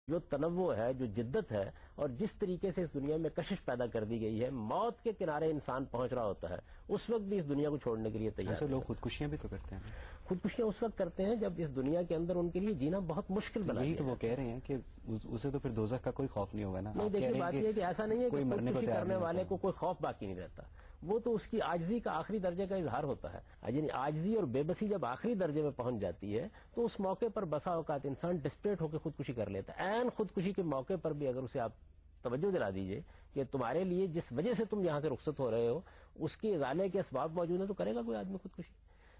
جو تنوع ہے، جو جدت ہے، اور جس طریقے سے اس دنیا میں کشش پیدا کر دی گئی ہے، موت کے کنارے انسان پہنچ رہا ہوتا ہے، اس وقت بھی اس دنیا کو چھوڑنے کے لیے تیار ہے. لوگ خودکشیاں بھی تو کرتے ہیں. خودکشیاں اس وقت کرتے ہیں جب اس دنیا کے اندر ان کے لیے جینا بہت مشکل بنا. یہی تو وہ کہہ رہے ہیں کہ اسے تو پھر دوزخ کا کوئی خوف نہیں ہوگا نا. نہیں، دیکھیے بات یہ ہے کہ ایسا نہیں ہے کہ خودکشی کرنے والے کو کوئی خوف باقی نہیں رہتا. وہ تو اس کی عاجزی کا آخری درجے کا اظہار ہوتا ہے. یعنی عاجزی اور بے بسی جب آخری درجے میں پہنچ جاتی ہے تو اس موقع پر بسا اوقات انسان ڈسپریٹ ہو کے خودکشی کر لیتا ہے. عین خودکشی کے موقع پر بھی اگر اسے آپ توجہ دلا دیجئے کہ تمہارے لیے جس وجہ سے تم یہاں سے رخصت ہو رہے ہو اس کے ازالے کے اسباب موجود ہیں، تو کرے گا کوئی آدمی خودکشی.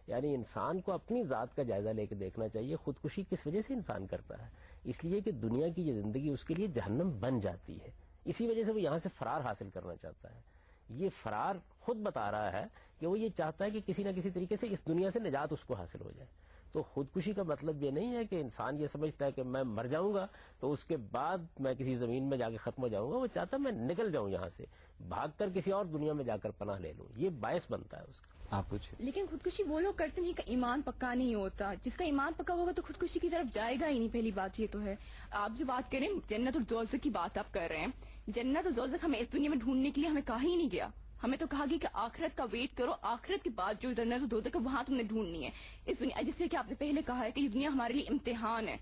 یعنی انسان کو اپنی ذات کا جائزہ لے کے دیکھنا چاہیے خودکشی کس وجہ سے انسان کرتا ہے. اس لیے کہ دنیا کی یہ زندگی اس کے لیے جہنم بن جاتی ہے، اسی وجہ سے وہ یہاں سے فرار حاصل کرنا چاہتا ہے. یہ فرار خود بتا رہا ہے کہ وہ یہ چاہتا ہے کہ کسی نہ کسی طریقے سے اس دنیا سے نجات اس کو حاصل ہو جائے. تو خودکشی کا مطلب یہ نہیں ہے کہ انسان یہ سمجھتا ہے کہ میں مر جاؤں گا تو اس کے بعد میں کسی زمین میں جا کے ختم ہو جاؤں گا. وہ چاہتا ہے میں نکل جاؤں یہاں سے، بھاگ کر کسی اور دنیا میں جا کر پناہ لے لوں. یہ باعث بنتا ہے اس کا. آپ پوچھیں. لیکن خودکشی وہ لوگ کرتے ہیں جن کا ایمان پکا نہیں ہوتا. جس کا ایمان پکا ہوگا تو خودکشی کی طرف جائے گا ہی نہیں. پہلی بات یہ تو ہے. آپ جو بات کریں جنت اور دوزخ کی بات آپ کر رہے ہیں، جنت اور دوزخ ہمیں اس دنیا میں ڈھونڈنے کے لیے ہمیں کہا ہی نہیں گیا. ہمیں تو کہا گیا کہ آخرت کا ویٹ کرو، آخرت کے بعد جو جنت اور دوزخ ہے وہاں تم نے ڈھونڈنی ہے. اس دنیا جس سے کہ آپ نے پہلے کہا ہے کہ یہ دنیا ہمارے لیے امتحان ہے،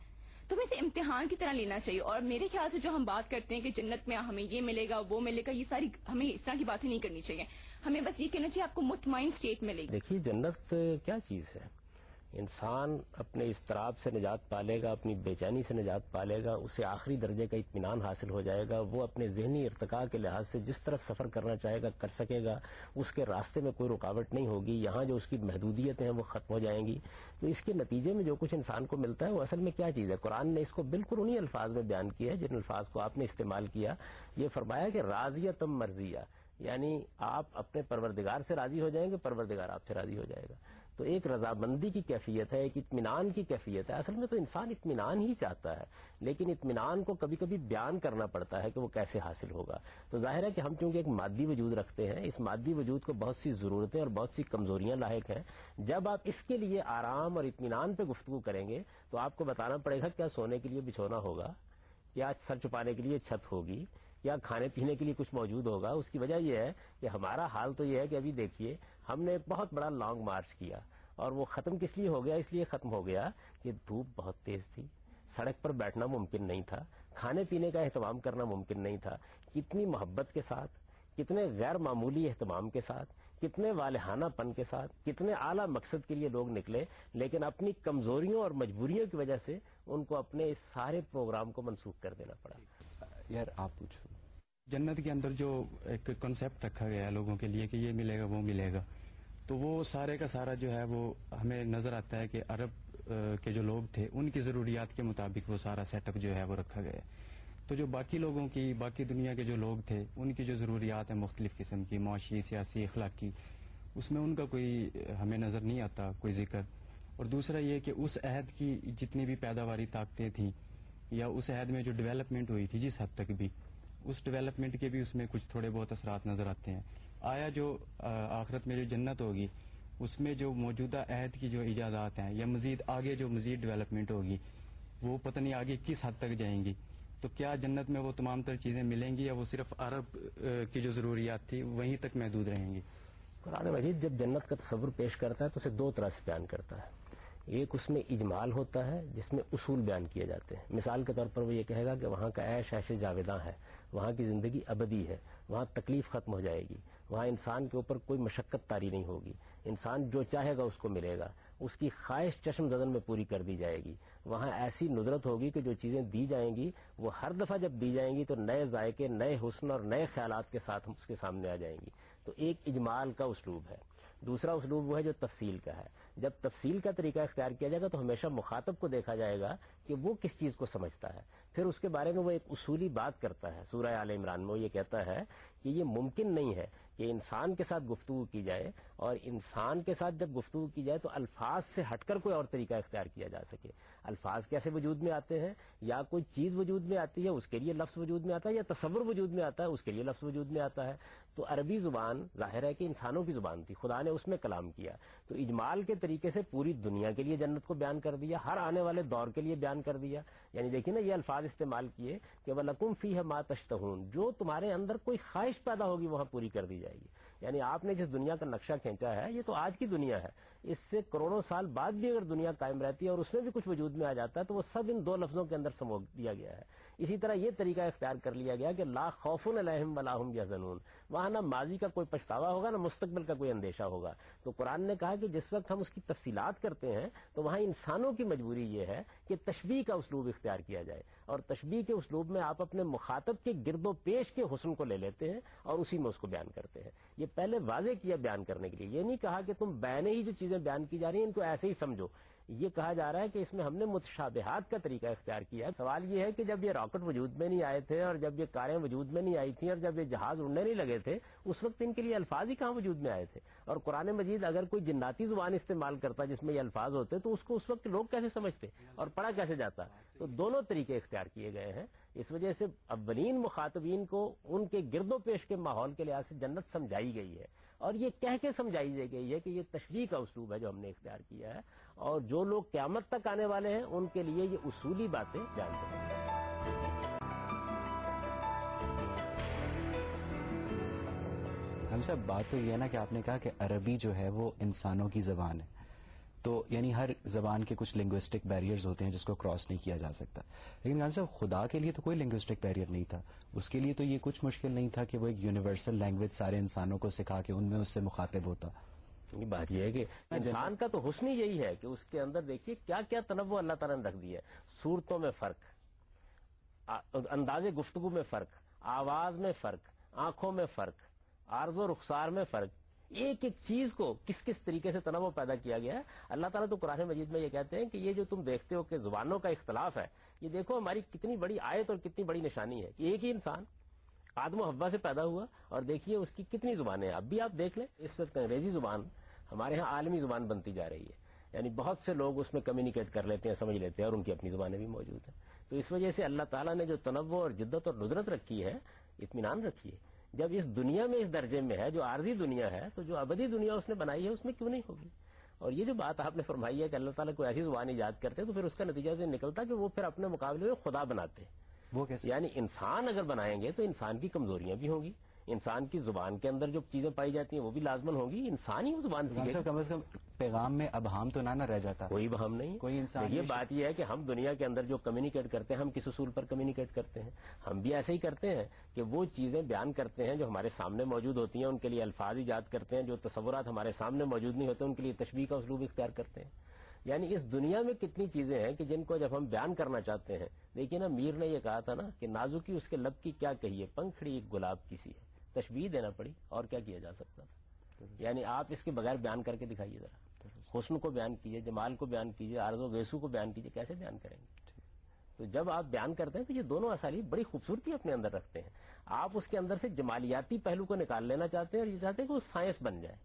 تو ہمیں اسے امتحان کی طرح لینا چاہیے. اور میرے خیال سے جو ہم بات کرتے ہیں کہ جنت میں ہمیں یہ ملے گا وہ ملے گا، یہ ساری ہمیں اس طرح کی باتیں نہیں کرنی چاہیے. ہمیں بس یہ کہنا چاہیے آپ کو مطمئن اسٹیٹ ملے گی. دیکھیے جنت کیا چیز ہے. انسان اپنے اضطراب سے نجات پالے گا، اپنی بے چینی سے نجات پالے گا، اسے آخری درجے کا اطمینان حاصل ہو جائے گا. وہ اپنے ذہنی ارتقاء کے لحاظ سے جس طرف سفر کرنا چاہے گا کر سکے گا. اس کے راستے میں کوئی رکاوٹ نہیں ہوگی. یہاں جو اس کی محدودیتیں ہیں وہ ختم ہو جائیں گی. تو اس کے نتیجے میں جو کچھ انسان کو ملتا ہے وہ اصل میں کیا چیز ہے. قرآن نے اس کو بالکل انہی الفاظ میں بیان کیا ہے جن الفاظ کو آپ نے استعمال کیا. یہ فرمایا کہ راضیتم مرضیہ، یعنی آپ اپنے پروردگار سے راضی ہو جائیں گے، پروردگار آپ سے راضی ہو جائے گا. تو ایک رضامندی کی کیفیت ہے، ایک اطمینان کی کیفیت ہے. اصل میں تو انسان اطمینان ہی چاہتا ہے، لیکن اطمینان کو کبھی کبھی بیان کرنا پڑتا ہے کہ وہ کیسے حاصل ہوگا. تو ظاہر ہے کہ ہم چونکہ ایک مادی وجود رکھتے ہیں، اس مادی وجود کو بہت سی ضرورتیں اور بہت سی کمزوریاں لاحق ہیں. جب آپ اس کے لیے آرام اور اطمینان پہ گفتگو کریں گے تو آپ کو بتانا پڑے گا کیا سونے کے لیے بچھونا ہوگا، کیا سر چھپانے کے لیے چھت ہوگی، یا کھانے پینے کے لیے کچھ موجود ہوگا. اس کی وجہ یہ ہے کہ ہمارا حال تو یہ ہے کہ ابھی دیکھیے ہم نے ایک بہت بڑا لانگ مارچ کیا اور وہ ختم کس لیے ہو گیا؟ اس لیے ختم ہو گیا کہ دھوپ بہت تیز تھی، سڑک پر بیٹھنا ممکن نہیں تھا، کھانے پینے کا اہتمام کرنا ممکن نہیں تھا. کتنی محبت کے ساتھ، کتنے غیر معمولی اہتمام کے ساتھ، کتنے والہانہ پن کے ساتھ، کتنے اعلیٰ مقصد کے لیے لوگ نکلے، لیکن اپنی کمزوریوں اور مجبوریوں کی وجہ سے ان کو اپنے اس سارے پروگرام کو منسوخ کر دینا پڑا. یار آپ پوچھو. جنت کے اندر جو ایک کنسیپٹ رکھا گیا ہے لوگوں کے لیے کہ یہ ملے گا وہ ملے گا، تو وہ سارے کا سارا جو ہے وہ ہمیں نظر آتا ہے کہ عرب کے جو لوگ تھے ان کی ضروریات کے مطابق وہ سارا سیٹ اپ جو ہے وہ رکھا گیا ہے. تو جو باقی لوگوں کی، باقی دنیا کے جو لوگ تھے ان کی جو ضروریات ہیں مختلف قسم کی، معاشی، سیاسی، اخلاقی، اس میں ان کا کوئی ہمیں نظر نہیں آتا کوئی ذکر. اور دوسرا یہ کہ اس عہد کی جتنی بھی پیداواری طاقتیں تھیں یا اس عہد میں جو ڈیولپمنٹ ہوئی تھی جس حد تک بھی، اس ڈیولپمنٹ کے بھی اس میں کچھ تھوڑے بہت اثرات نظر آتے ہیں. آیا جو آخرت میں جو جنت ہوگی اس میں جو موجودہ عہد کی جو ایجادات ہیں یا مزید آگے جو مزید ڈیولپمنٹ ہوگی وہ پتہ نہیں آگے کس حد تک جائیں گی، تو کیا جنت میں وہ تمام تر چیزیں ملیں گی یا وہ صرف عرب کی جو ضروریات تھی وہیں تک محدود رہیں گی؟ قرآن مجید جب جنت کا تصور پیش کرتا ہے تو اسے دو طرح سے بیان کرتا ہے. ایک اس میں اجمال ہوتا ہے جس میں اصول بیان کیے جاتے ہیں. مثال کے طور پر وہ یہ کہے گا کہ وہاں کا عیش عیش جاویداں ہے، وہاں کی زندگی ابدی ہے، وہاں تکلیف ختم ہو جائے گی، وہاں انسان کے اوپر کوئی مشقت طاری نہیں ہوگی، انسان جو چاہے گا اس کو ملے گا، اس کی خواہش چشم زدن میں پوری کر دی جائے گی. وہاں ایسی ندرت ہوگی کہ جو چیزیں دی جائیں گی وہ ہر دفعہ جب دی جائیں گی تو نئے ذائقے، نئے حسن اور نئے خیالات کے ساتھ اس کے سامنے آ جائیں گی. تو ایک اجمال کا اسلوب ہے. دوسرا اسلوب وہ ہے جو تفصیل کا ہے. جب تفصیل کا طریقہ اختیار کیا جائے گا تو ہمیشہ مخاطب کو دیکھا جائے گا کہ وہ کس چیز کو سمجھتا ہے. پھر اس کے بارے میں وہ ایک اصولی بات کرتا ہے. سورہ آل عمران میں وہ یہ کہتا ہے کہ یہ ممکن نہیں ہے کہ انسان کے ساتھ گفتگو کی جائے اور انسان کے ساتھ جب گفتگو کی جائے تو الفاظ سے ہٹ کر کوئی اور طریقہ اختیار کیا جا سکے. الفاظ کیسے وجود میں آتے ہیں؟ یا کوئی چیز وجود میں آتی ہے اس کے لیے لفظ وجود میں آتا ہے، یا تصور وجود میں آتا ہے اس کے لیے لفظ وجود میں آتا ہے. تو عربی زبان ظاہر ہے کہ انسانوں کی زبان تھی، خدا نے اس میں کلام کیا، تو اجمال کے طریقے سے پوری دنیا کے لیے جنت کو بیان کر دیا، ہر آنے والے دور کے لیے بیان بیان کر دیا. یعنی دیکھیے نا یہ الفاظ استعمال کیے کہ وَلَكُمْ فِيهَا مَا تَشْتَهُونَ, جو تمہارے اندر کوئی خواہش پیدا ہوگی وہاں پوری کر دی جائے گی. یعنی آپ نے جس دنیا کا نقشہ کھینچا ہے یہ تو آج کی دنیا ہے, اس سے کروڑوں سال بعد بھی اگر دنیا قائم رہتی ہے اور اس میں بھی کچھ وجود میں آ جاتا ہے تو وہ سب ان دو لفظوں کے اندر سمو دیا گیا ہے. اسی طرح یہ طریقہ اختیار کر لیا گیا کہ لا خوف علیہم ولا هم یحزنون, وہاں نہ ماضی کا کوئی پچھتاوا ہوگا نہ مستقبل کا کوئی اندیشہ ہوگا. تو قرآن نے کہا کہ جس وقت ہم اس کی تفصیلات کرتے ہیں تو وہاں انسانوں کی مجبوری یہ ہے کہ تشبیہ کا اسلوب اختیار کیا جائے, اور تشبیہ کے اسلوب میں آپ اپنے مخاطب کے گرد و پیش کے حسن کو لے لیتے ہیں اور اسی میں اس کو بیان کرتے ہیں. یہ پہلے واضح کیا بیان کرنے کے لیے, یہ نہیں کہا کہ تم بیان ہی جو چیزیں بیان کی جا رہی ہیں ان کو ایسے ہی سمجھو. یہ کہا جا رہا ہے کہ اس میں ہم نے متشابہات کا طریقہ اختیار کیا ہے. سوال یہ ہے کہ جب یہ راکٹ وجود میں نہیں آئے تھے اور جب یہ کاریں وجود میں نہیں آئی تھیں اور جب یہ جہاز اڑنے نہیں لگے تھے اس وقت ان کے لیے الفاظ ہی کہاں وجود میں آئے تھے. اور قرآن مجید اگر کوئی جناتی زبان استعمال کرتا جس میں یہ الفاظ ہوتے تو اس کو اس وقت لوگ کیسے سمجھتے اور پڑھا کیسے جاتا. تو دونوں طریقے اختیار کیے گئے ہیں. اس وجہ سے اولین مخاطبین کو ان کے گرد و پیش کے ماحول کے لحاظ سے جنت سمجھائی گئی ہے, اور یہ کہہ کے سمجھائی گئی ہے کہ یہ تشریح کا اسلوب ہے جو ہم نے اختیار کیا ہے, اور جو لوگ قیامت تک آنے والے ہیں ان کے لیے یہ اصولی باتیں بیان کریں گے. ہم صاحب بات تو یہ ہے نا کہ آپ نے کہا کہ عربی جو ہے وہ انسانوں کی زبان ہے, تو یعنی ہر زبان کے کچھ لنگوسٹک بیریئرز ہوتے ہیں جس کو کراس نہیں کیا جا سکتا. لیکن غالب صاحب خدا کے لیے تو کوئی لنگوسٹک بیریئر نہیں تھا, اس کے لیے تو یہ کچھ مشکل نہیں تھا کہ وہ ایک یونیورسل لینگویج سارے انسانوں کو سکھا کے ان میں اس سے مخاطب ہوتا. بات یہ ہے کہ انسان کا تو حسن ہی یہی ہے کہ اس کے اندر دیکھیے کیا کیا تنوع اللہ تعالیٰ نے رکھ دیا ہے. صورتوں میں فرق, انداز گفتگو میں فرق, آواز میں فرق, آنکھوں میں فرق, عرض و رخسار میں فرق, ایک ایک چیز کو کس کس طریقے سے تنوع پیدا کیا گیا ہے. اللہ تعالیٰ تو قرآن مجید میں یہ کہتے ہیں کہ یہ جو تم دیکھتے ہو کہ زبانوں کا اختلاف ہے, یہ دیکھو ہماری کتنی بڑی آیت اور کتنی بڑی نشانی ہے کہ ایک ہی انسان آدم و حوا سے پیدا ہوا اور دیکھیے اس کی کتنی زبانیں ہیں. اب بھی آپ دیکھ لیں اس وقت انگریزی زبان ہمارے ہاں عالمی زبان بنتی جا رہی ہے, یعنی بہت سے لوگ اس میں کمیونیکیٹ کر لیتے ہیں, سمجھ لیتے ہیں, اور ان کی اپنی زبانیں بھی موجود ہیں. تو اس وجہ سے اللہ تعالیٰ نے جو تنوع اور جدت اور ندرت رکھی ہے, اطمینان رکھیے. جب اس دنیا میں اس درجے میں ہے جو عارضی دنیا ہے تو جو ابدی دنیا اس نے بنائی ہے اس میں کیوں نہیں ہوگی. اور یہ جو بات آپ نے فرمائی ہے کہ اللہ تعالیٰ کو ایسی زبان ایجاد کرتے تو پھر اس کا نتیجہ یہ نکلتا کہ وہ پھر اپنے مقابلے میں خدا بناتے. وہ کیسے؟ یعنی انسان اگر بنائیں گے تو انسان کی کمزوریاں بھی ہوں گی, انسان کی زبان کے اندر جو چیزیں پائی جاتی ہیں وہ بھی لازمن ہوں گی, انسان ہی وہ زبان سیکھے گا. کم از کم پیغام میں ابہام تو نہ رہ جاتا, کوئی بہم نہیں, کوئی انسان. یہ بات یہ ہے کہ ہم دنیا کے اندر جو کمیونیکیٹ کرتے ہیں ہم کس اصول پر کمیونیکیٹ کرتے ہیں. ہم بھی ایسے ہی کرتے ہیں کہ وہ چیزیں بیان کرتے ہیں جو ہمارے سامنے موجود ہوتی ہیں, ان کے لیے الفاظ ایجاد کرتے ہیں, جو تصورات ہمارے سامنے موجود نہیں ہوتے ان کے لیے تشبیہ کا اسلوب اختیار کرتے ہیں. یعنی اس دنیا میں کتنی چیزیں ہیں کہ جن کو جب ہم بیان کرنا چاہتے ہیں, دیکھیے نا میر نے یہ کہا تھا نا کہ نازکی اس کے لب کی کیا کہیے, پنکھڑی ایک گلاب کی سی ہے. تشبیہ دینا پڑی, اور کیا کیا جا سکتا تھا. یعنی آپ اس کے بغیر بیان کر کے دکھائیے ذرا, حسن کو بیان کیجیے, جمال کو بیان کیجیے, عرض و ویسو کو بیان کیجیے, کیسے بیان کریں گے. تو جب آپ بیان کرتے ہیں تو یہ دونوں اسالیب بڑی خوبصورتی اپنے اندر رکھتے ہیں. آپ اس کے اندر سے جمالیاتی پہلو کو نکال لینا چاہتے ہیں اور یہ چاہتے ہیں کہ وہ سائنس بن جائے,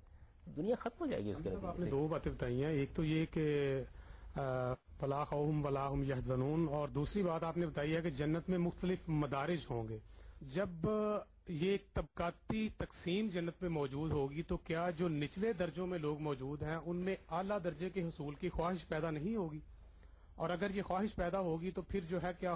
دنیا ختم ہو جائے گی اس کے اندر. آپ نے دو باتیں بتائی ہیں, ایک تو یہ کہ فلا خوف ولا هم یحزنون, اور دوسری بات آپ نے بتائی ہے کہ جنت میں مختلف مدارج ہوں گے. جب یہ ایک طبقاتی تقسیم جنت میں موجود ہوگی تو کیا جو نچلے درجوں میں لوگ موجود ہیں ان میں اعلیٰ درجے کے حصول کی خواہش پیدا نہیں ہوگی؟ اور اگر یہ خواہش پیدا ہوگی تو پھر جو ہے کیا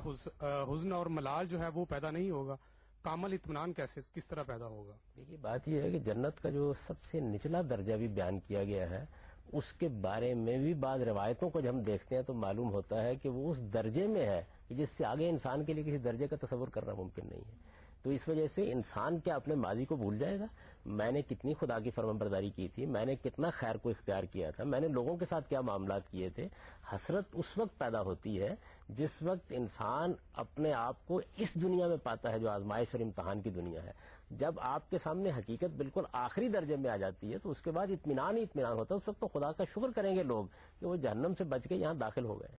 حزن اور ملال جو ہے وہ پیدا نہیں ہوگا؟ کامل اطمینان کس طرح پیدا ہوگا؟ دیکھیے بات یہ ہے کہ جنت کا جو سب سے نچلا درجہ بھی بیان کیا گیا ہے اس کے بارے میں بھی بعض روایتوں کو جب ہم دیکھتے ہیں تو معلوم ہوتا ہے کہ وہ اس درجے میں ہے کہ جس سے آگے انسان کے لیے کسی درجے کا تصور کرنا ممکن نہیں ہے. تو اس وجہ سے انسان کیا اپنے ماضی کو بھول جائے گا؟ میں نے کتنی خدا کی فرمانبرداری کی تھی, میں نے کتنا خیر کو اختیار کیا تھا, میں نے لوگوں کے ساتھ کیا معاملات کیے تھے. حسرت اس وقت پیدا ہوتی ہے جس وقت انسان اپنے آپ کو اس دنیا میں پاتا ہے جو آزمائش اور امتحان کی دنیا ہے. جب آپ کے سامنے حقیقت بالکل آخری درجے میں آ جاتی ہے تو اس کے بعد اطمینان ہی اطمینان ہوتا ہے. اس وقت تو خدا کا شکر کریں گے لوگ کہ وہ جہنم سے بچ کے یہاں داخل ہو گئے.